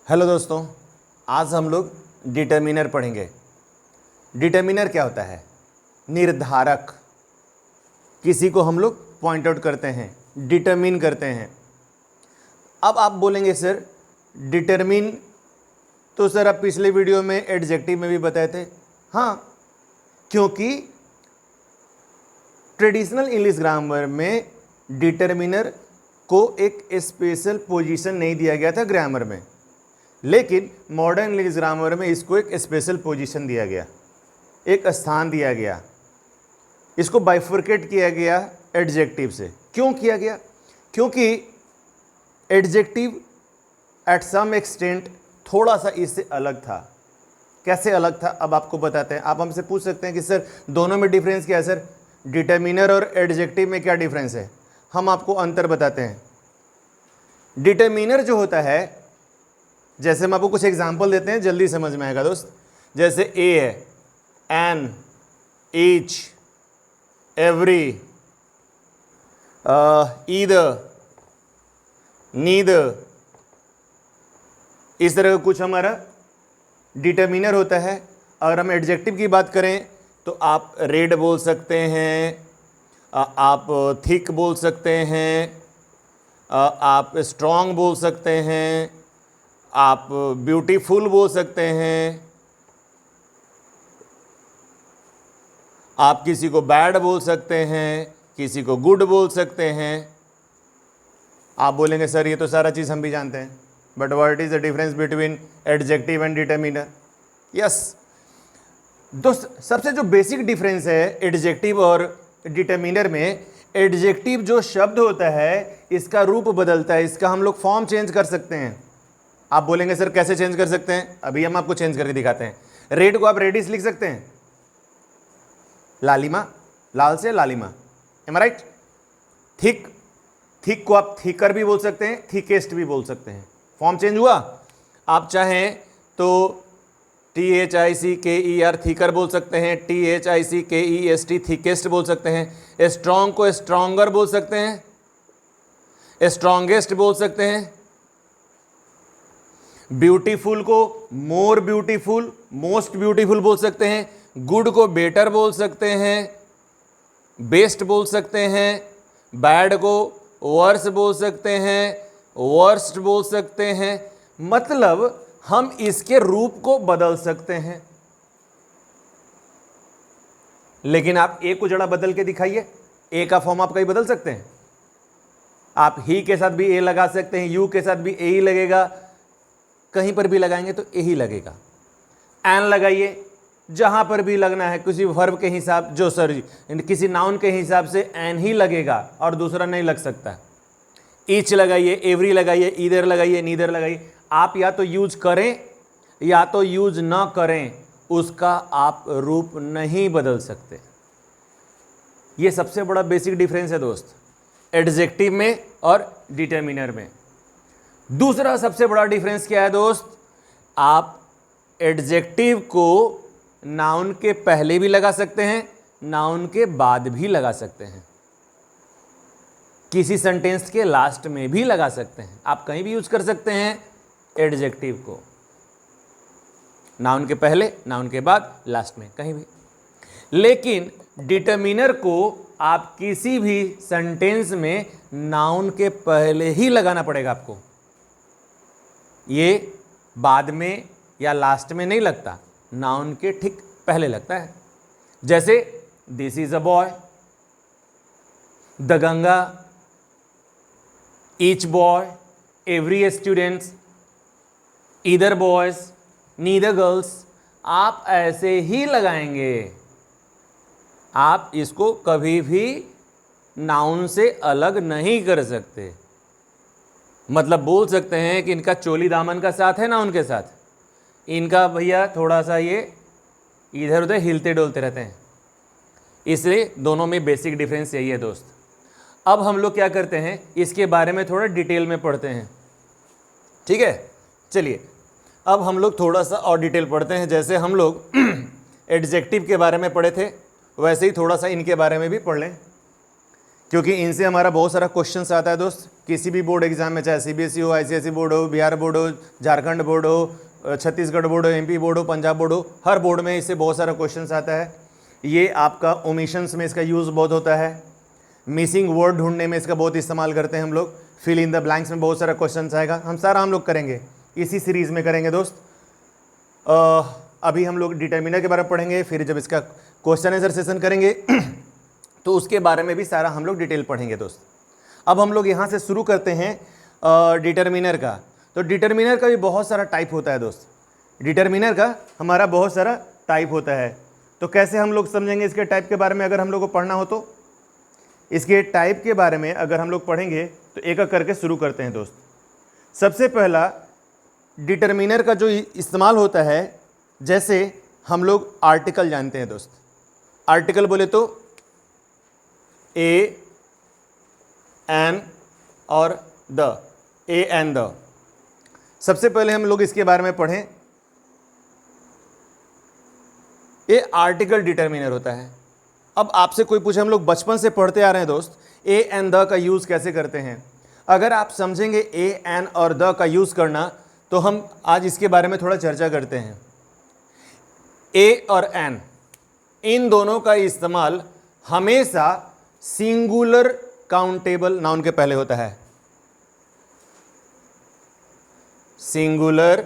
Hello दोस्तों, आज हम लोग डिटर्मिनर पढ़ेंगे। डिटर्मिनर क्या होता है? निर्धारक। किसी को हम लोग पॉइंट आउट करते हैं, डिटरमिन करते हैं। अब आप बोलेंगे सर डिटरमिन तो सर आप पिछले वीडियो में एडजेक्टिव में भी बताए थे। हाँ, क्योंकि ट्रेडिशनल इंग्लिश ग्रामर में डिटर्मिनर को एक स्पेशल पोजीशन नहीं दिया गया था ग्रामर में, लेकिन मॉडर्न इंग्लिश ग्रामर में इसको एक स्पेशल पोजीशन दिया गया, एक स्थान दिया गया। इसको बाइफर्केट किया गया एडजेक्टिव से। क्यों किया गया? क्योंकि एडजेक्टिव एट सम एक्सटेंट थोड़ा सा इससे अलग था। कैसे अलग था अब आपको बताते हैं। आप हमसे पूछ सकते हैं कि सर दोनों में डिफरेंस क्या है? सर डिटर्मिनर और एडजेक्टिव में क्या डिफरेंस है? हम आपको अंतर बताते हैं। डिटर्मिनर जो होता है, जैसे हम आपको कुछ एग्जाम्पल देते हैं, जल्दी समझ में आएगा दोस्त। जैसे ए है, an, each, every, either, neither, इस तरह का कुछ हमारा डिटर्मिनर होता है। अगर हम एडजेक्टिव की बात करें तो आप रेड बोल सकते हैं, आप थिक बोल सकते हैं, आप स्ट्रॉन्ग बोल सकते हैं, आप ब्यूटीफुल बोल सकते हैं, आप किसी को बैड बोल सकते हैं, किसी को गुड बोल सकते हैं। आप बोलेंगे सर ये तो सारा चीज़ हम भी जानते हैं, but what is the difference between adjective and determiner? Yes दोस्त, सबसे जो बेसिक डिफरेंस है एडजेक्टिव और डिटर्मिनर में, एडजेक्टिव जो शब्द होता है इसका रूप बदलता है, इसका हम लोग फॉर्म चेंज कर सकते हैं। आप बोलेंगे सर कैसे चेंज कर सकते हैं? अभी हम आपको चेंज करके दिखाते हैं। रेड को आप रेडिश लिख सकते हैं, लालिमा, लाल से लालिमा, एम आई राइट? थिक, थिक को आप थिकर भी बोल सकते हैं, थिकेस्ट भी बोल सकते हैं। फॉर्म चेंज हुआ। आप चाहें तो THICKER थिकर बोल सकते हैं, THICKEST थिकेस्ट बोल सकते हैं। स्ट्रॉन्ग को स्ट्रॉन्गर बोल सकते हैं, स्ट्रॉन्गेस्ट बोल सकते हैं। ब्यूटीफुल को मोर ब्यूटीफुल, मोस्ट ब्यूटीफुल बोल सकते हैं। गुड को बेटर बोल सकते हैं, बेस्ट बोल सकते हैं। बैड को वर्स बोल सकते हैं, वर्स्ट बोल सकते हैं। मतलब हम इसके रूप को बदल सकते हैं। लेकिन आप ए को जरा बदल के दिखाइए, ए का फॉर्म आप कहीं बदल सकते हैं? आप ही के साथ भी ए लगा सकते हैं, यू के साथ भी ए ही लगेगा, कहीं पर भी लगाएंगे तो ए ही लगेगा। एन लगाइए, जहां पर भी लगना है किसी वर्ब के हिसाब, जो सर किसी नाउन के हिसाब से एन ही लगेगा और दूसरा नहीं लग सकता। ईच लगाइए, एवरी लगाइए, ईदर लगाइए, नीदर लगाइए। आप या तो यूज करें या तो यूज ना करें, उसका आप रूप नहीं बदल सकते। यह सबसे बड़ा बेसिक डिफरेंस है दोस्त, एडजेक्टिव में और डिटर्मिनर में। दूसरा सबसे बड़ा डिफरेंस क्या है दोस्त? आप एडजेक्टिव को नाउन के पहले भी लगा सकते हैं, नाउन के बाद भी लगा सकते हैं, किसी सेंटेंस के लास्ट में भी लगा सकते हैं। आप कहीं भी यूज कर सकते हैं एडजेक्टिव को, नाउन के पहले, नाउन के बाद, लास्ट में, कहीं भी। लेकिन डिटर्मिनर को आप किसी भी सेंटेंस में नाउन के पहले ही लगाना पड़ेगा आपको। ये बाद में या लास्ट में नहीं लगता, नाउन के ठीक पहले लगता है। जैसे this is a boy, the Ganga, each boy, every students, either boys, neither girls. आप ऐसे ही लगाएंगे, आप इसको कभी भी नाउन से अलग नहीं कर सकते। मतलब बोल सकते हैं कि इनका चोली दामन का साथ है नाउन के साथ, इनका भैया थोड़ा सा ये इधर उधर हिलते डोलते रहते हैं। इसलिए दोनों में बेसिक डिफरेंस यही है दोस्त। अब हम लोग क्या करते हैं, इसके बारे में थोड़ा डिटेल में पढ़ते हैं, ठीक है? चलिए अब हम लोग थोड़ा सा और डिटेल पढ़ते हैं। जैसे हम लोग एडजेक्टिव के बारे में पढ़े थे, वैसे ही थोड़ा सा इनके बारे में भी पढ़ लें। क्योंकि इनसे हमारा बहुत सारा क्वेश्चन आता है दोस्त, किसी भी बोर्ड एग्जाम में, चाहे सीबीएसई हो, आईसीएसई बोर्ड हो, बिहार बोर्ड हो, झारखंड बोर्ड हो, छत्तीसगढ़ बोर्ड हो, एमपी बोर्ड हो, पंजाब बोर्ड हो, हर बोर्ड में इससे बहुत सारा क्वेश्चन आता है। ये आपका ओमिशंस में इसका यूज़ बहुत होता है, मिसिंग वर्ड ढूंढने में इसका बहुत इस्तेमाल करते हैं हम लोग, फिल इन द ब्लैंक्स में बहुत सारा क्वेश्चन आएगा, हम लोग करेंगे, इसी सीरीज़ में करेंगे दोस्त। अभी हम लोग डिटर्मिनर के बारे में पढ़ेंगे, फिर जब इसका क्वेश्चन आंसर सेशन करेंगे तो उसके बारे में भी सारा हम लोग डिटेल पढ़ेंगे दोस्त। अब हम लोग यहाँ से शुरू करते हैं डिटर्मिनर का। तो डिटर्मिनर का भी बहुत सारा टाइप होता है दोस्त, डिटर्मिनर का हमारा बहुत सारा टाइप होता है। तो कैसे हम लोग समझेंगे इसके टाइप के बारे में, अगर हम लोग को पढ़ना हो तो इसके टाइप के बारे में अगर हम लोग पढ़ेंगे तो एक एक करके शुरू करते हैं दोस्त। सबसे पहला डिटर्मिनर का जो इस्तेमाल होता है, जैसे हम लोग आर्टिकल जानते हैं दोस्त, आर्टिकल बोले तो ए एन और द, ए एन द। सबसे पहले हम लोग इसके बारे में पढ़ें, ये आर्टिकल डिटर्मिनर होता है। अब आपसे कोई पूछे, हम लोग बचपन से पढ़ते आ रहे हैं दोस्त, ए एन द का यूज़ कैसे करते हैं। अगर आप समझेंगे ए एन और द का यूज़ करना, तो हम आज इसके बारे में थोड़ा चर्चा करते हैं। ए और एन, इन दोनों का इस्तेमाल हमेशा सिंगुलर काउंटेबल नाउन के पहले होता है, सिंगुलर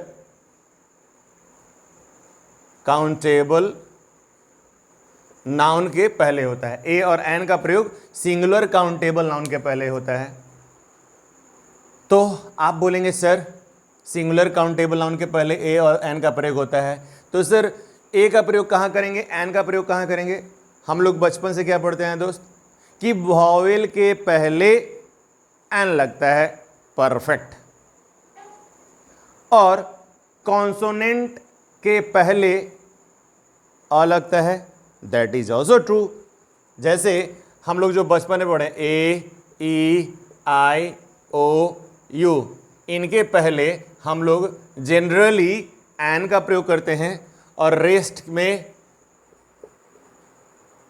काउंटेबल नाउन के पहले होता है। ए और एन का प्रयोग सिंगुलर काउंटेबल नाउन के पहले होता है। तो आप बोलेंगे सर सिंगुलर काउंटेबल नाउन के पहले ए और एन का प्रयोग होता है, तो सर ए का प्रयोग कहाँ करेंगे, एन का प्रयोग कहाँ करेंगे। हम लोग बचपन से क्या पढ़ते हैं दोस्त कि वॉवेल के पहले एन लगता है, परफेक्ट, और कॉन्सोनेंट के पहले अ लगता है, दैट इज ऑल्सो ट्रू। जैसे हम लोग जो बचपन में पढ़े ए ई आई ओ यू, इनके पहले हम लोग जनरली एन का प्रयोग करते हैं और रेस्ट में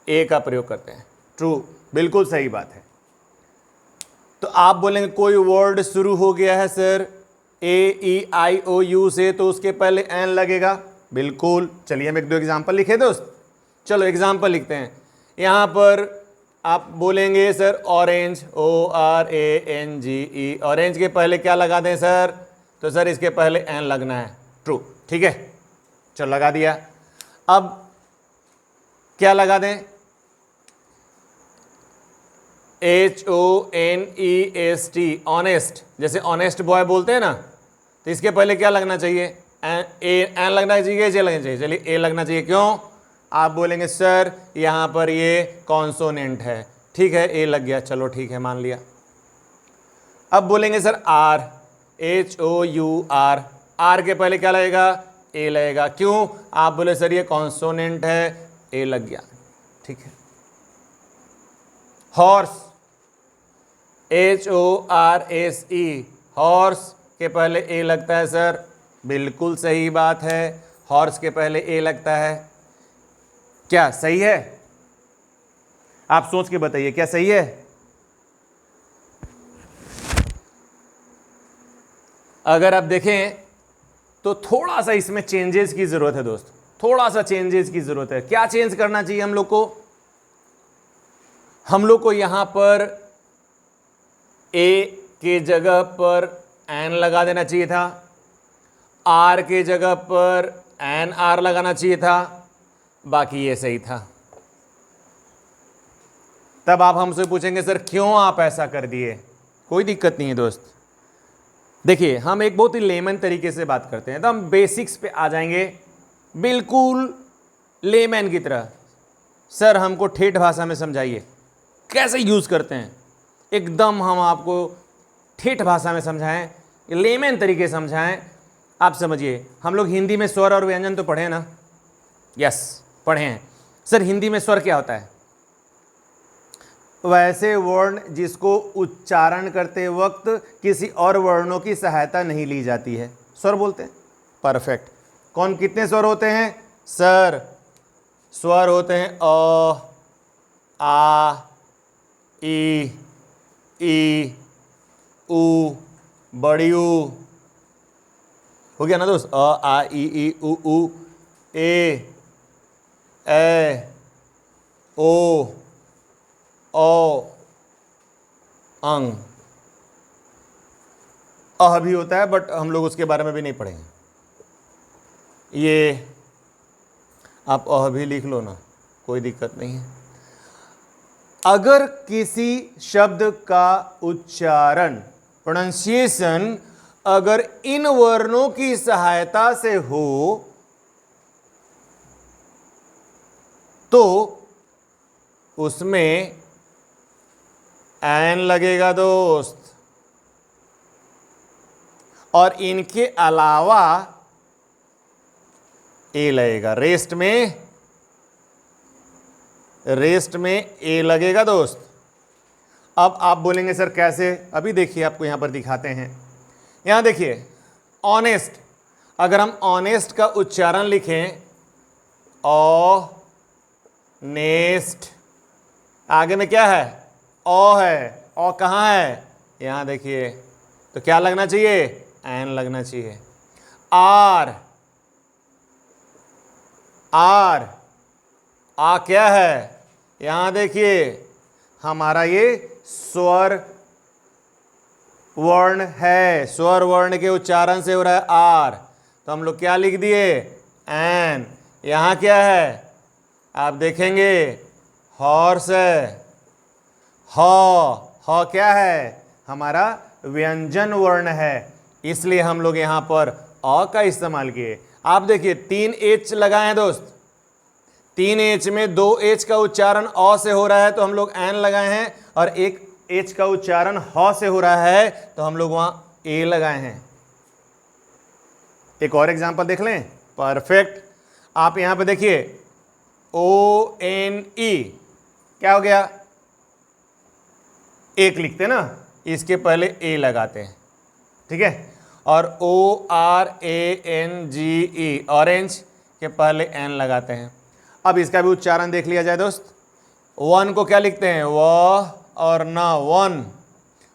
ए का प्रयोग करते हैं। ट्रू, बिल्कुल सही बात है। तो आप बोलेंगे कोई वर्ड शुरू हो गया है sir A E I O you से, तो उसके पहले एन लगेगा। बिल्कुल, चलिए हम एक दो एग्जाम्पल लिखे दोस्त। चलो एग्जाम्पल लिखते हैं। यहाँ पर आप बोलेंगे sir orange, O R A N G E, orange के पहले क्या लगा दें सर, तो सर इसके पहले एन लगना है। ट्रू, ठीक है, चलो लगा दिया। अब क्या लगा दें, H O N E S T, honest, जैसे ऑनेस्ट बॉय बोलते हैं ना, तो इसके पहले क्या लगना चाहिए, एन लगना चाहिए, जे लगना चाहिए, चलिए ए लगना चाहिए। क्यों, आप बोलेंगे सर यहाँ पर ये कॉन्सोनेंट है, ठीक है ए लग गया, चलो ठीक है मान लिया। अब बोलेंगे sir hour, H O U R, hour के पहले क्या लगेगा, ए लगेगा। क्यों, आप बोले सर ये कॉन्सोनेंट है, ए लग गया, ठीक है। Horse, H O R S E, horse के पहले ए लगता है सर, बिल्कुल सही बात है, हॉर्स के पहले ए लगता है। क्या सही है, आप सोच के बताइए क्या सही है। अगर आप देखें तो थोड़ा सा इसमें चेंजेस की जरूरत है दोस्त, थोड़ा सा चेंजेस की जरूरत है। क्या चेंज करना चाहिए हम लोग को, हम लोग को यहां पर ए के जगह पर एन लगा देना चाहिए था, आर के जगह पर एन आर लगाना चाहिए था, बाकी ये सही था। तब आप हमसे पूछेंगे सर क्यों आप ऐसा कर दिए, कोई दिक्कत नहीं है दोस्त। देखिए हम एक बहुत ही लेमन तरीके से बात करते हैं, तो हम बेसिक्स पे आ जाएंगे, बिल्कुल लेमैन की तरह। सर हमको ठेठ भाषा में समझाइए कैसे यूज़ करते हैं, एकदम हम आपको ठेठ भाषा में समझाएं, लेमैन तरीके से समझाएं, आप समझिए। हम लोग हिंदी में स्वर और व्यंजन तो पढ़े ना, यस पढ़े हैं। सर हिंदी में स्वर क्या होता है, वैसे वर्ण जिसको उच्चारण करते वक्त किसी और वर्णों की सहायता नहीं ली जाती है, स्वर बोलते हैं। परफेक्ट। कौन कितने स्वर होते हैं सर, स्वर होते हैं अ, आ, ई, ई, ऊ, बड़ी ऊ, हो गया ना दोस्त, अ आ ई उ ए ओ अंग। अह भी होता है बट हम लोग उसके बारे में भी नहीं पढ़ेंगे। ये आप अह भी लिख लो ना, कोई दिक्कत नहीं है। अगर किसी शब्द का उच्चारण, प्रोनाउंसिएशन, अगर इन वर्णों की सहायता से हो तो उसमें एन लगेगा दोस्त, और इनके अलावा ए लगेगा। रेस्ट में ए लगेगा दोस्त। अब आप बोलेंगे सर कैसे? अभी देखिए, आपको यहां पर दिखाते हैं। यहां देखिए, ऑनेस्ट, अगर हम ऑनेस्ट का उच्चारण लिखें, नेस्ट, आगे में क्या है? ओ है। ओ कहाँ है? यहां देखिए, तो क्या लगना चाहिए? एन लगना चाहिए। आर, आ क्या है? यहां देखिए, हमारा ये स्वर वर्ण है, स्वर वर्ण के उच्चारण से हो रहा है आर, तो हम लोग क्या लिख दिए? एन। यहां क्या है? आप देखेंगे हॉर्स है। ह क्या है? हमारा व्यंजन वर्ण है, इसलिए हम लोग यहां पर अ का इस्तेमाल किए। आप देखिए 3 एच लगाए हैं दोस्त, 3 एच में 2 एच का उच्चारण अ से हो रहा है तो हम लोग एन लगाए हैं, और 1 एच का उच्चारण ह से हो रहा है तो हम लोग वहां ए लगाए हैं। एक और एग्जांपल देख लें। परफेक्ट। आप यहां पे देखिए, ONE क्या हो गया? एक लिखते ना, इसके पहले ए लगाते हैं, ठीक है। और ORANGE, ऑरेंज, के पहले एन लगाते हैं। अब इसका भी उच्चारण देख लिया जाए दोस्त। वन को क्या लिखते हैं? व और न, वन।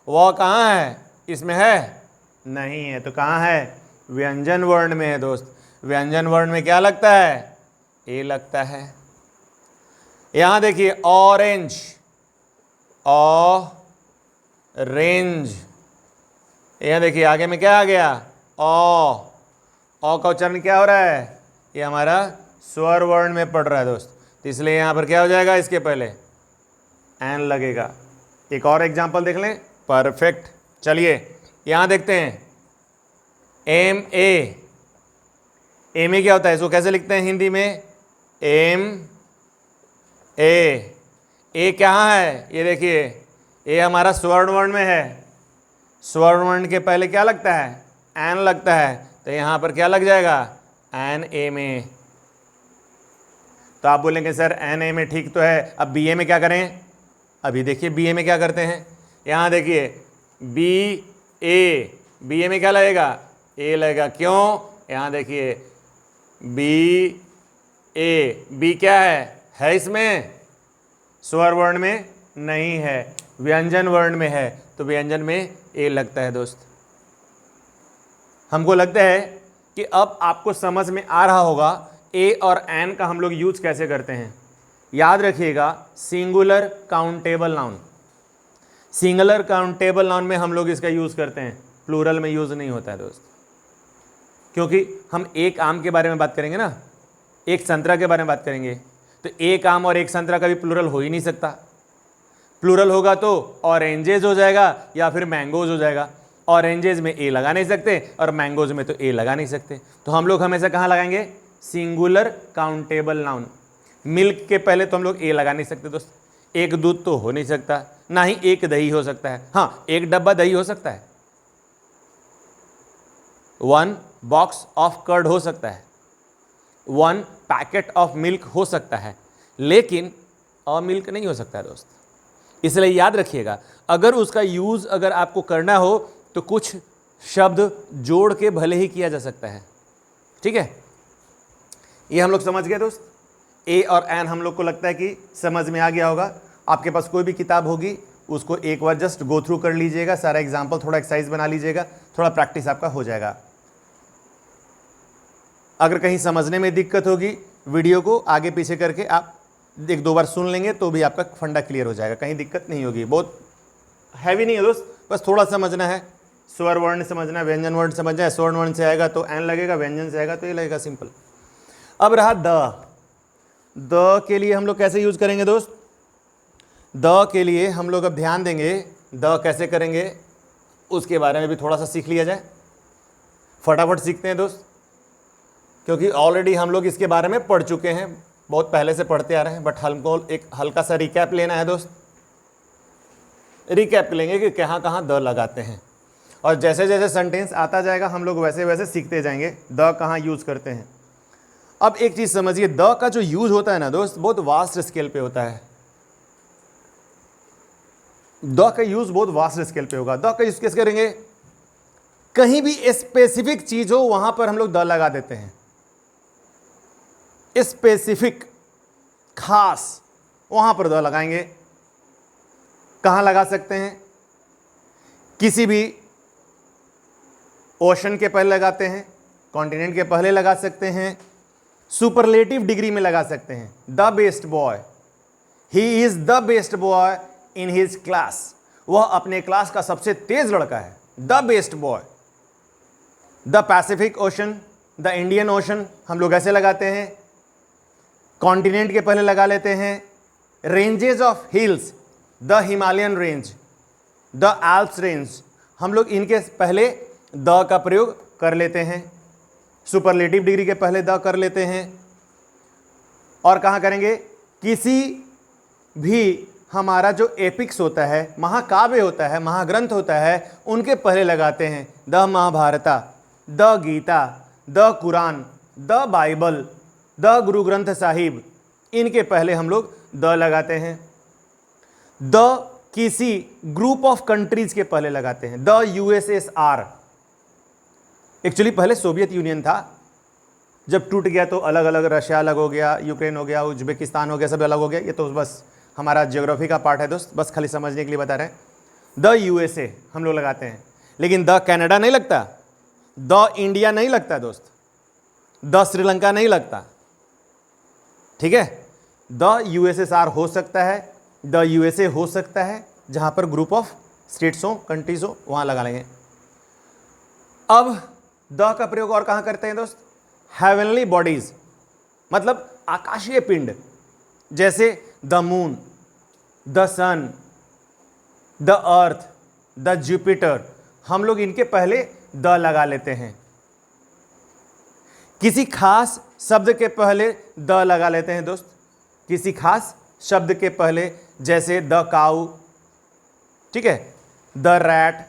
व कहाँ है? इसमें है? नहीं है, तो कहाँ है? व्यंजन वर्ण में है दोस्त। व्यंजन वर्ण में क्या लगता है? ए लगता है। यहां देखिए, ऑरेंज, रेंज। यहां देखिए आगे में क्या आ गया? का उच्चारण क्या हो रहा है? ये हमारा स्वर वर्ण में पड़ रहा है दोस्त, तो इसलिए यहां पर क्या हो जाएगा? इसके पहले एन लगेगा। एक और एग्जांपल देख लें। परफेक्ट। चलिए यहां देखते हैं, MA। MA क्या होता है? इसको कैसे लिखते हैं हिंदी में? ए कहाँ है? ये देखिए, ए हमारा स्वर्ण वर्ण में है। स्वर्ण वर्ण के पहले क्या लगता है? एन लगता है, तो यहां पर क्या लग जाएगा? NA। तो आप बोलेंगे सर NA में ठीक तो है, अब BA में क्या करें? अभी देखिए BA में क्या करते हैं। यहां देखिए, BA में क्या लगेगा? ए लगेगा। क्यों? यहां देखिए, बी क्या है इसमें? स्वर वर्ण में नहीं है, व्यंजन वर्ण में है, तो व्यंजन में ए लगता है दोस्त। हमको लगता है कि अब आपको समझ में आ रहा होगा ए और एन का हम लोग यूज कैसे करते हैं। याद रखिएगा, singular countable noun, singular countable noun में हम लोग इसका यूज करते हैं, प्लूरल में यूज नहीं होता है दोस्त। क्योंकि हम एक आम के बारे में बात करेंगे ना, एक संतरा के बारे में बात करेंगे, तो एक आम और एक संतरा का भी प्लूरल हो ही नहीं सकता। प्लूरल होगा तो ऑरेंजेस हो जाएगा या फिर मैंगोज हो जाएगा। ऑरेंजेस में ए लगा नहीं सकते और मैंगोज में तो ए लगा नहीं सकते, तो हम लोग हमेशा कहाँ लगाएंगे? Singular countable noun. मिल्क के पहले तो हम लोग ए लगा नहीं सकते दोस्त, एक दूध तो हो नहीं सकता, ना ही एक दही हो सकता है। हाँ, एक डब्बा दही हो सकता है, 1 बॉक्स ऑफ कर्ड हो सकता है, 1 पैकेट ऑफ मिल्क हो सकता है, लेकिन मिल्क नहीं हो सकता है दोस्त। इसलिए याद रखिएगा, अगर उसका यूज अगर आपको करना हो तो कुछ शब्द जोड़ के भले ही किया जा सकता है, ठीक है। ये हम लोग समझ गए दोस्त। ए और एन हम लोग को लगता है कि समझ में आ गया होगा। आपके पास कोई भी किताब होगी उसको एक बार जस्ट गो थ्रू कर लीजिएगा, सारा एग्जाम्पल थोड़ा एक्सरसाइज बना लीजिएगा, थोड़ा प्रैक्टिस आपका हो जाएगा। अगर कहीं समझने में दिक्कत होगी, वीडियो को आगे पीछे करके आप एक दो बार सुन लेंगे तो भी आपका फंडा क्लियर हो जाएगा, कहीं दिक्कत नहीं होगी। बहुत हैवी नहीं है दोस्त, बस थोड़ा समझना है, स्वर वर्ण समझना है, व्यंजन वर्ण समझना है। स्वर्ण वर्ण से आएगा तो एन लगेगा, व्यंजन से आएगा तो ये लगेगा, सिंपल। अब रहा द के लिए हम लोग कैसे यूज करेंगे दोस्त? द के लिए हम लोग अब ध्यान देंगे, द कैसे करेंगे उसके बारे में भी थोड़ा सा सीख लिया जाए। फटाफट सीखते हैं दोस्त, क्योंकि ऑलरेडी हम लोग इसके बारे में पढ़ चुके हैं, बहुत पहले से पढ़ते आ रहे हैं, बट हमको एक हल्का सा रिकैप लेना है दोस्त। रिकैप लेंगे कि कहाँ कहाँ द लगाते हैं, और जैसे जैसे सेंटेंस आता जाएगा हम लोग वैसे वैसे सीखते जाएंगे द कहाँ यूज़ करते हैं। अब एक चीज़ समझिए, द का जो यूज होता है ना दोस्त, बहुत वास्ट स्केल पे होता है। द का यूज बहुत वास्ट स्केल पे होगा। द का यूज कैसे करेंगे? कहीं भी स्पेसिफिक चीज हो वहां पर हम लोग द लगा देते हैं। स्पेसिफिक, खास, वहां पर द लगाएंगे। कहां लगा सकते हैं? किसी भी ओशन के पहले लगाते हैं, कॉन्टिनेंट के पहले लगा सकते हैं, सुपरलेटिव डिग्री में लगा सकते हैं। The best boy, he is the best boy in his class, वह अपने क्लास का सबसे तेज लड़का है। The best boy. The Pacific ocean, the Indian ocean हम लोग ऐसे लगाते हैं, कॉन्टिनेंट के पहले लगा लेते हैं। Ranges of hills, the Himalayan range, the Alps range, हम लोग इनके पहले द का प्रयोग कर लेते हैं। सुपरलेटिव डिग्री के पहले द कर लेते हैं। और कहाँ करेंगे? किसी भी हमारा जो एपिक्स होता है, महाकाव्य होता है, महाग्रंथ होता है, उनके पहले लगाते हैं। The Mahabharata, the Gita, the Quran, the Bible, the Guru Granth Sahib, इनके पहले हम लोग द लगाते हैं। द किसी ग्रुप ऑफ कंट्रीज के पहले लगाते हैं। द यूएसएसआर, एक्चुअली पहले सोवियत यूनियन था, जब टूट गया तो अलग अलग, रशिया अलग हो गया, यूक्रेन हो गया, उज्बेकिस्तान हो गया, सब अलग हो गया। ये तो बस हमारा ज्योग्राफी का पार्ट है दोस्त, बस खाली समझने के लिए बता रहे हैं। द यूएसए हम लोग लगाते हैं, लेकिन द कनाडा नहीं लगता, द इंडिया नहीं लगता दोस्त, द श्रीलंका नहीं लगता, ठीक है। द यूएसएसआर हो सकता है, द यूएसए हो सकता है, जहां पर ग्रुप ऑफ स्टेट्स हो, कंट्रीज हो, वहां लगा लेंगे। अब द का प्रयोग और कहां करते हैं दोस्त? हेवनली बॉडीज, मतलब आकाशीय पिंड, जैसे the moon, the sun, the earth, the Jupiter, हम लोग इनके पहले द लगा लेते हैं। किसी खास शब्द के पहले द लगा लेते हैं दोस्त, किसी खास शब्द के पहले, जैसे द काऊ, ठीक है, द रैट,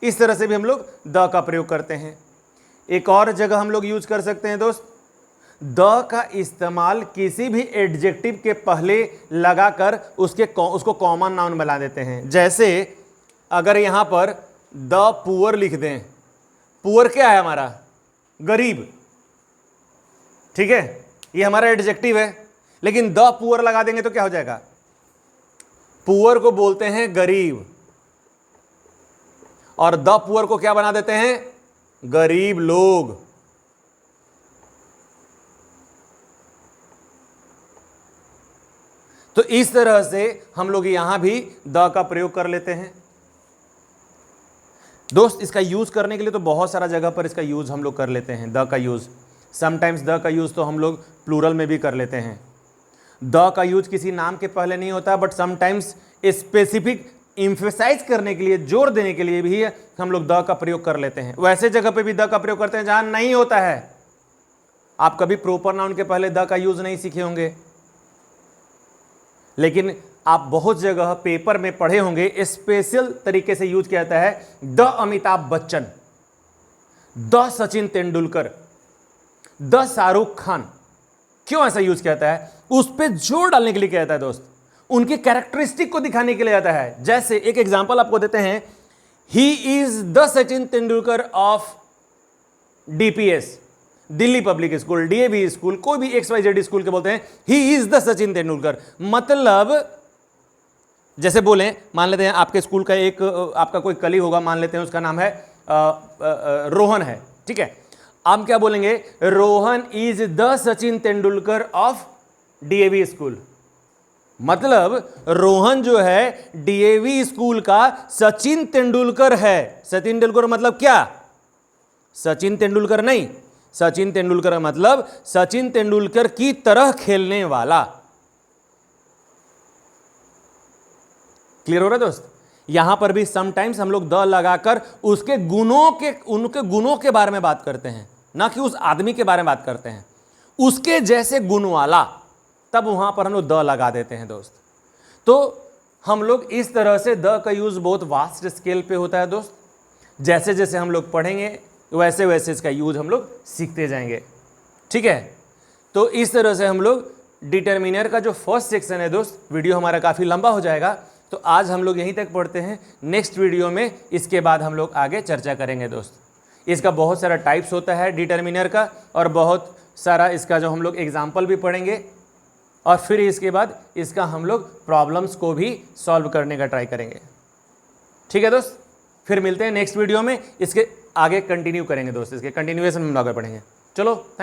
इस तरह से भी हम लोग द का प्रयोग करते हैं। एक और जगह हम लोग यूज कर सकते हैं दोस्त, द का इस्तेमाल किसी भी एडजेक्टिव के पहले लगाकर उसको कॉमन नाउन बना देते हैं। जैसे अगर यहां पर द पुअर लिख दें, पुअर क्या है हमारा? गरीब, ठीक है, ये हमारा एडजेक्टिव है, लेकिन द पुअर लगा देंगे तो क्या हो जाएगा? पुअर को बोलते हैं गरीब, और द पुअर को क्या बना देते हैं? गरीब लोग। तो इस तरह से हम लोग यहां भी द का प्रयोग कर लेते हैं दोस्त। इसका यूज करने के लिए तो बहुत सारा जगह पर इसका यूज हम लोग कर लेते हैं, द का यूज। समटाइम्स द का यूज तो हम लोग प्लूरल में भी कर लेते हैं। द का यूज किसी नाम के पहले नहीं होता, बट समटाइम्स स्पेसिफिक इम्फेसाइज करने के लिए, जोर देने के लिए भी हम लोग द का प्रयोग कर लेते हैं। वैसे जगह पे भी द का प्रयोग करते हैं जहां नहीं होता है। आप कभी प्रोपर नाउन के पहले द का यूज नहीं सीखे होंगे, लेकिन आप बहुत जगह पेपर में पढ़े होंगे, स्पेशल तरीके से यूज किया जाता है। The Amitabh Bachchan, the Sachin Tendulkar, the Shahrukh Khan. क्यों ऐसा यूज किया जाता है? उस पर जोर डालने के लिए किया जाता है दोस्त, उनके कैरेक्टरिस्टिक को दिखाने के लिए जाता है। जैसे एक एग्जांपल आपको देते हैं, he is the Sachin Tendulkar of DPS, Delhi public school, DAV school, कोई भी XYZ स्कूल के बोलते हैं he is the Sachin Tendulkar. मतलब जैसे बोलें, मान लेते हैं आपके स्कूल का एक आपका कोई कली होगा, मान लेते हैं उसका नाम है रोहन है, ठीक है। आप क्या बोलेंगे? Rohan is the Sachin Tendulkar of DAV school. मतलब रोहन जो है डीएवी स्कूल का सचिन तेंदुलकर है। सचिन तेंदुलकर मतलब क्या? सचिन तेंदुलकर नहीं, सचिन तेंदुलकर मतलब सचिन तेंदुलकर की तरह खेलने वाला। क्लियर हो रहा है दोस्त? यहां पर भी समटाइम्स हम लोग द लगाकर उनके गुणों के बारे में बात करते हैं, ना कि उस आदमी के बारे में बात करते हैं, उसके जैसे गुण वाला, तब वहां पर हम लोग द लगा देते हैं दोस्त। तो हम लोग इस तरह से द का यूज बहुत वास्ट स्केल पे होता है दोस्त। जैसे जैसे हम लोग पढ़ेंगे वैसे वैसे इसका यूज हम लोग सीखते जाएंगे, ठीक है। तो इस तरह से हम लोग डिटर्मिनर का जो फर्स्ट सेक्शन है दोस्त, वीडियो हमारा काफ़ी लंबा हो जाएगा, तो आज हम लोग यहीं तक पढ़ते हैं। नेक्स्ट वीडियो में इसके बाद हम लोग आगे चर्चा करेंगे दोस्त। इसका बहुत सारा टाइप्स होता है डिटर्मिनर का, और बहुत सारा इसका जो हम लोग एग्जाम्पल भी पढ़ेंगे, और फिर इसके बाद इसका हम लोग प्रॉब्लम्स को भी सॉल्व करने का ट्राई करेंगे, ठीक है दोस्त। फिर मिलते हैं नेक्स्ट वीडियो में, इसके आगे कंटिन्यू करेंगे दोस्त, इसके कंटिन्यूएशन में हम आगे पढ़ेंगे। चलो।